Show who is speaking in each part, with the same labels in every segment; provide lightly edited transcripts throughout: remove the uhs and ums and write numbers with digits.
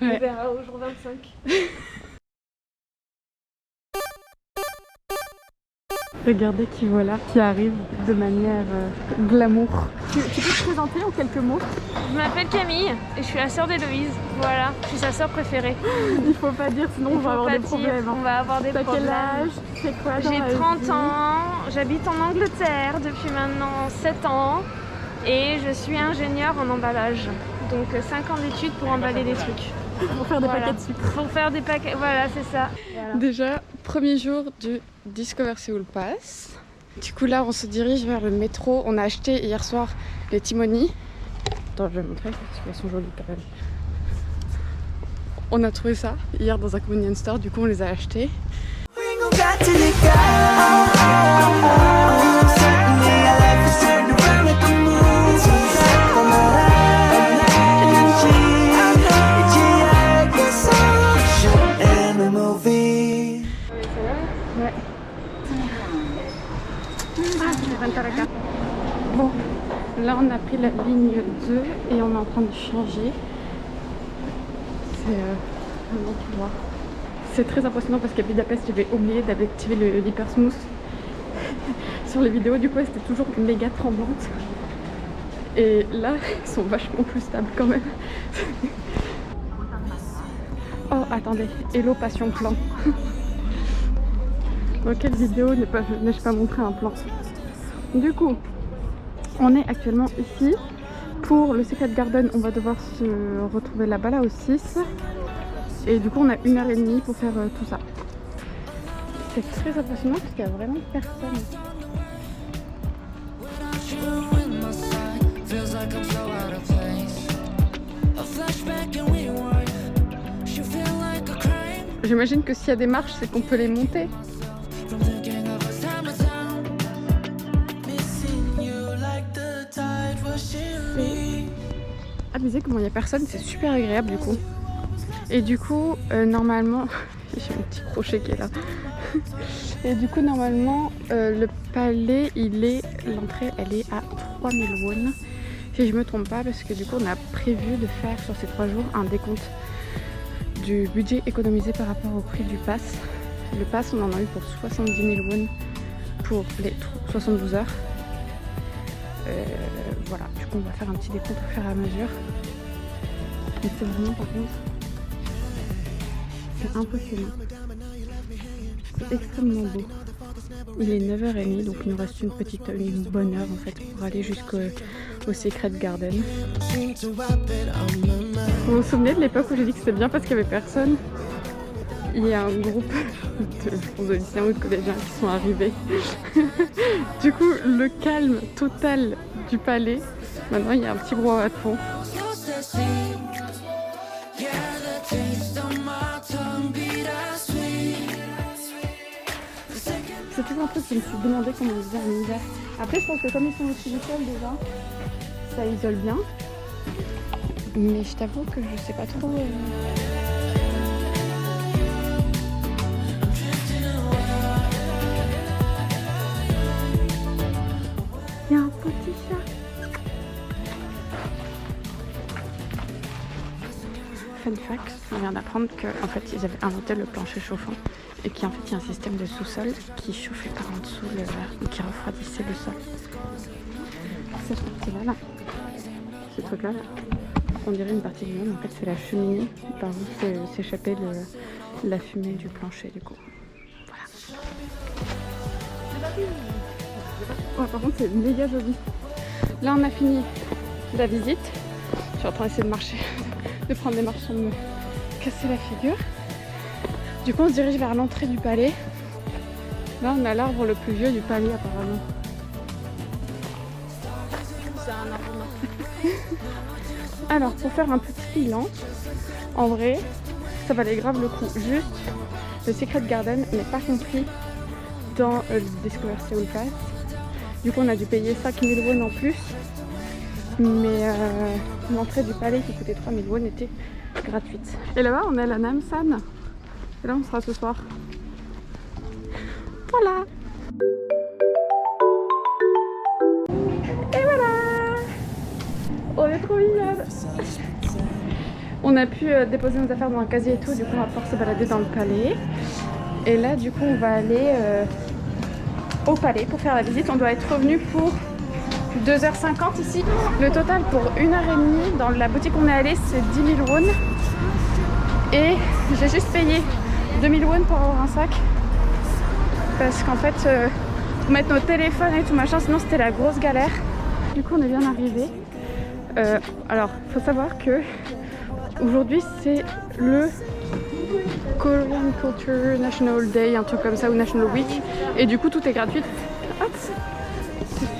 Speaker 1: On verra au jour 25.
Speaker 2: Regardez qui voilà, qui arrive de manière glamour. Tu peux te présenter en quelques mots?
Speaker 1: Je m'appelle Camille et je suis la sœur d'Héloïse. Voilà, je suis sa sœur préférée.
Speaker 2: Il faut pas dire, sinon on va avoir des problèmes.
Speaker 1: On va avoir des problèmes.
Speaker 2: T'as quel âge? Tu fais quoi dans la
Speaker 1: J'ai 30
Speaker 2: vie?
Speaker 1: ans, j'habite en Angleterre depuis maintenant 7 ans et je suis ingénieure en emballage. Donc 5 ans d'études pour emballer des trucs.
Speaker 2: Pour faire des paquets de sucre.
Speaker 1: Pour faire des paquets, voilà, c'est ça. Voilà.
Speaker 2: Déjà, premier jour du Discover Seoul Pass. Du coup là on se dirige vers le métro. On a acheté hier soir les Timoni. Attends, je vais montrer parce qu'elles sont jolies quand même. On a trouvé ça hier dans un convenience store, du coup on les a achetés. Bon, là on a pris la ligne 2 et on est en train de changer. C'est un endroit. C'est très impressionnant parce qu'à Budapest j'avais oublié d'activer l'hyper smooth sur les vidéos, du coup c'était toujours méga tremblante. Et là ils sont vachement plus stables quand même. Oh attendez, Hello Passion Plan. Dans quelle vidéo n'ai-je pas montré un plan? Du coup, on est actuellement ici. Pour le Secret Garden, on va devoir se retrouver là-bas, là au 6. Et du coup, on a 1h30 pour faire tout ça. C'est très impressionnant parce qu'il n'y a vraiment personne. J'imagine que s'il y a des marches, c'est qu'on peut les monter. Abusé comment il n'y a personne, c'est super agréable du coup. Et du coup, normalement, j'ai mon petit crochet qui est là. Et du coup, normalement, le palais, l'entrée, elle est à 3000 won. Si je me trompe pas, parce que du coup, on a prévu de faire sur ces 3 jours un décompte du budget économisé par rapport au prix du pass. Le pass, on en a eu pour 70 000 won pour les 72 heures. Voilà, du coup on va faire un petit décompte au fur et à mesure. Mais c'est vraiment par contre, c'est impressionnant. C'est extrêmement beau. Il est 9h30 donc il nous reste une bonne heure en fait pour aller jusqu'au Secret Garden. Vous vous souvenez de l'époque où j'ai dit que c'était bien parce qu'il n'y avait personne? Il y a un groupe de lycéens ou de collégiens qui sont arrivés. Du coup, le calme total du palais. Maintenant, il y a un petit brouhaha de fond. C'est toujours un truc que je me suis demandé comment ils faisaient en hiver. Après, je pense que comme ils sont aussi du sol déjà, ça isole bien. Mais je t'avoue que je sais pas trop. Il y a un petit chat. Fun fact, on vient d'apprendre qu'en fait ils avaient inventé le plancher chauffant et qu'en fait il y a un système de sous-sol qui chauffait par en dessous le verre ou qui refroidissait le sol. Cette partie là, ce truc là, on dirait une partie du monde, en fait c'est la cheminée par où s'échappait la fumée du plancher du coup. Voilà. Oh, par contre c'est méga joli. Là on a fini la visite. Je suis en train d'essayer de marcher, de prendre des marches sans me casser la figure. Du coup on se dirige vers l'entrée du palais. Là on a l'arbre le plus vieux du palais apparemment. C'est un arbre. Alors pour faire un petit bilan, en vrai ça valait grave le coup. Juste le Secret Garden n'est pas compris dans le Discover Seoul Pass. Du coup on a dû payer 5000 won en plus. Mais l'entrée du palais qui coûtait 3000 won était gratuite. Et là-bas on est à la Namsan. Et là on sera ce soir. Voilà. Et voilà. On est trop mignonnes. On a pu déposer nos affaires dans un casier et tout, du coup on va pouvoir se balader dans le palais. Et là du coup on va aller au palais pour faire la visite. On doit être revenu pour 2h50 ici. Le total pour 1h30 dans la boutique où on est allé, c'est 10 000 won. Et j'ai juste payé 2000 won pour avoir un sac. Parce qu'en fait, pour mettre nos téléphones et tout machin, sinon c'était la grosse galère. Du coup on est bien arrivé. Alors, faut savoir que aujourd'hui c'est le Korean Culture National Day, un truc comme ça, ou National Week. Et du coup tout est gratuit. Hop, c'est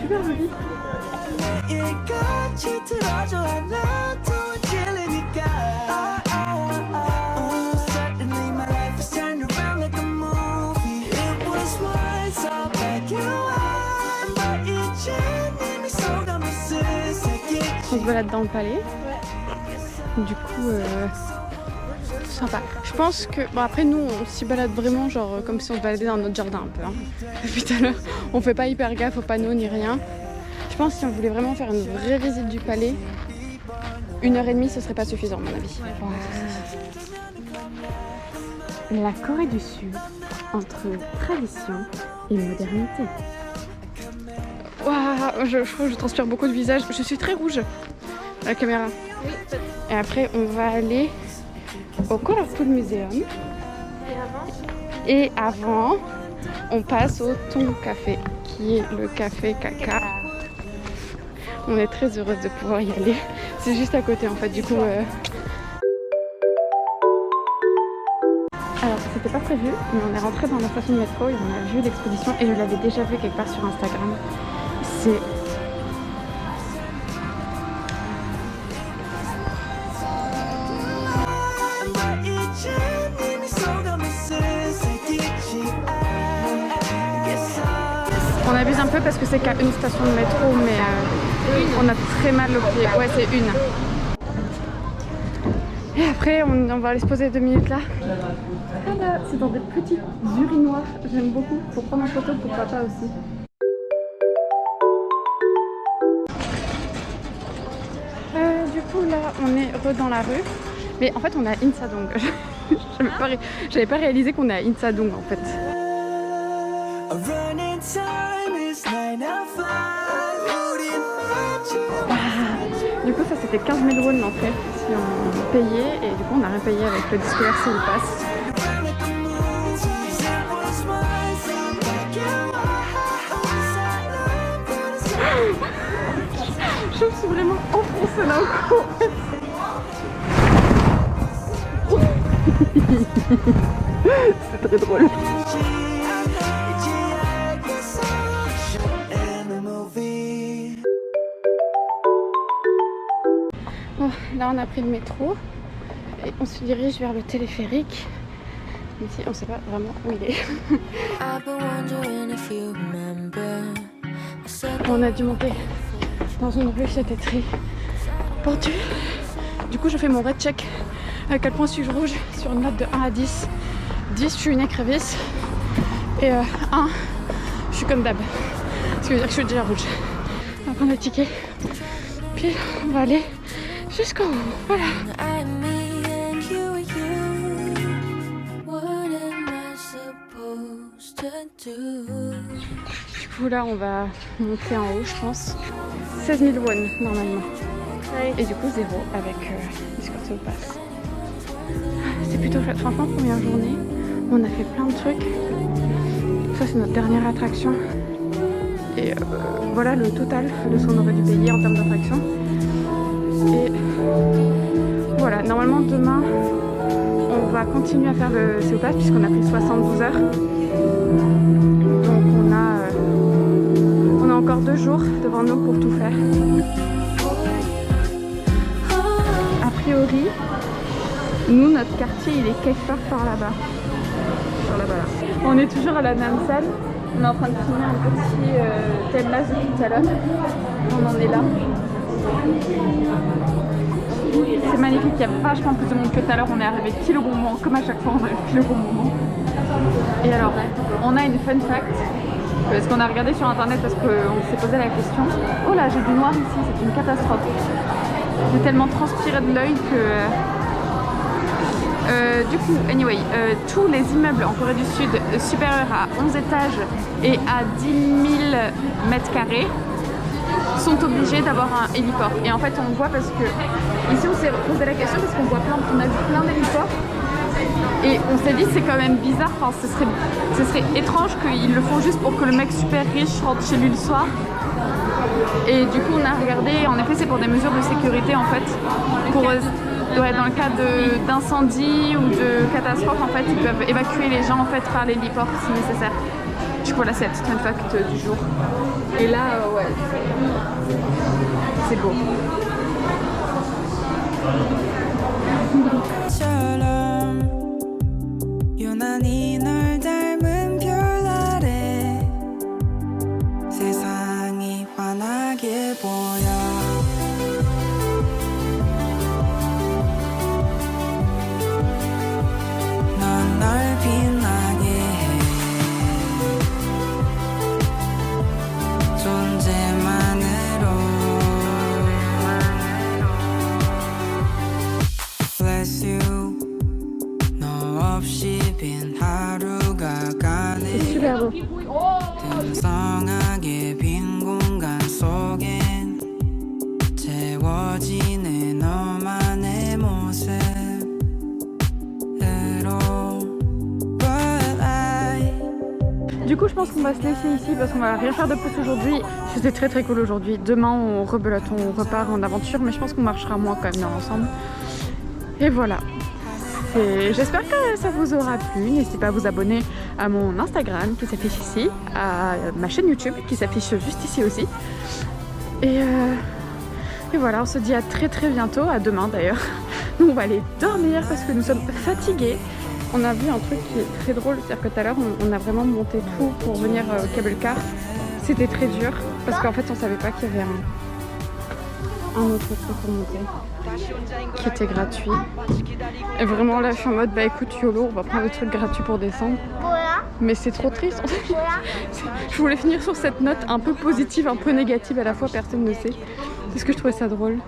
Speaker 2: super joli. On se balade dans le palais. Du coup, sympa. Je pense que... Bon après nous on s'y balade vraiment genre comme si on se baladait dans notre jardin un peu. Hein. Depuis tout à l'heure, on fait pas hyper gaffe aux panneaux ni rien. Je pense que si on voulait vraiment faire une vraie visite du palais, 1h30 ce serait pas suffisant à mon avis. Wow. La Corée du Sud, entre tradition et modernité. Waouh, je crois que je transpire beaucoup de visage. Je suis très rouge à la caméra.
Speaker 1: Oui.
Speaker 2: Et après, on va aller au Colorful Museum. Et avant, on passe au Tong Café, qui est le café caca. On est très heureuse de pouvoir y aller. C'est juste à côté en fait, du coup. Alors, c'était pas prévu, mais on est rentré dans la station de métro et on a vu l'exposition et je l'avais déjà vu quelque part sur Instagram. C'est on abuse un peu parce que c'est qu'à une station de métro, mais on a très mal aux pieds. Ouais, c'est une. Et après, on va aller se poser 2 minutes là. Voilà, c'est dans des petites urinoirs. J'aime beaucoup pour prendre en photo pour papa aussi. Du coup, là, on est dans la rue. Mais en fait, on est à Insadong. J'avais pas réalisé qu'on est à Insadong en fait. Du coup ça c'était 15 000 won l'entrée si on payait et du coup on a rien payé avec le disque vert Seoul Pass. Je me suis vraiment enfoncée d'un coup. C'est très drôle. Bon, là on a pris le métro et on se dirige vers le téléphérique. Ici on sait pas vraiment où il est. On a dû monter dans une rue, c'était très pentu. Du coup je fais mon red check. À quel point suis-je rouge sur une note de 1 à 10. 10 je suis une écrevisse et 1 je suis comme d'hab. Ce qui veut dire que je suis déjà rouge. On va prendre le ticket. Puis on va aller jusqu'en haut. Voilà. Du coup là on va monter en haut je pense. 16 000 won normalement. Ouais. Et du coup 0 avec Discord Seoul Pass. C'est plutôt chouette. Franchement première journée on a fait plein de trucs. Ça c'est notre dernière attraction. Et voilà le total de ce qu'on aurait dû payer en termes d'attraction. Et voilà, normalement demain on va continuer à faire le Seoul Pass puisqu'on a pris 72 heures. Donc on a encore 2 jours devant nous pour tout faire. A priori, nous notre quartier il est quelque part par là-bas. Par là-bas là. On est toujours à la Namsan. On est en train de filmer un petit Tenmas de tout à l'heure. On en est là. C'est magnifique, il y a vachement plus de monde que tout à l'heure. On est arrivé pile au bon moment, comme à chaque fois on arrive pile au bon moment. Et alors, on a une fun fact, parce qu'on a regardé sur internet parce qu'on s'est posé la question. Oh là, j'ai du noir ici, c'est une catastrophe. J'ai tellement transpiré de l'œil que du coup, anyway, tous les immeubles en Corée du Sud supérieurs à 11 étages et à 10 000 mètres carrés sont obligés d'avoir un héliport. Et en fait, on voit parce que ici, on s'est posé la question parce qu'on voit on a vu plein d'héliports. Et on s'est dit c'est quand même bizarre, enfin, ce serait étrange qu'ils le font juste pour que le mec super riche rentre chez lui le soir. Et du coup on a regardé, en effet c'est pour des mesures de sécurité en fait. Pour, dans le cas d'incendie ou de catastrophe en fait, ils peuvent évacuer les gens en fait par l'héliport si nécessaire. Du coup voilà, c'est la petite fun fact du jour. Et là ouais, c'est beau.
Speaker 3: 유난히 널 닮은 별 아래 세상이 환하게 보여 넌 날 빛나게 해 존재만으로 Bless you
Speaker 2: C'est super beau.
Speaker 3: 듬성하게 빈 공간 속엔 채워지는 너만의 모습으로
Speaker 2: Du coup je pense qu'on va se laisser ici parce qu'on va rien faire de plus aujourd'hui. C'était très cool aujourd'hui. Demain on rebelote, on repart en aventure, mais je pense qu'on marchera moins quand même dans l'ensemble. Et voilà. J'espère que ça vous aura plu. N'hésitez pas à vous abonner à mon Instagram qui s'affiche ici, à ma chaîne YouTube qui s'affiche juste ici aussi. Et voilà, on se dit à très bientôt, à demain d'ailleurs. Nous on va aller dormir parce que nous sommes fatigués. On a vu un truc qui est très drôle, c'est-à-dire que tout à l'heure on a vraiment monté tout pour venir au cable car. C'était très dur parce qu'en fait on savait pas qu'il y avait un autre truc pour monter qui était gratuit. Et vraiment là je suis en mode bah écoute YOLO, on va prendre le truc gratuit pour descendre. Mais c'est trop triste. Je voulais finir sur cette note un peu positive, un peu négative à la fois, personne ne sait. Parce que je trouvais ça drôle.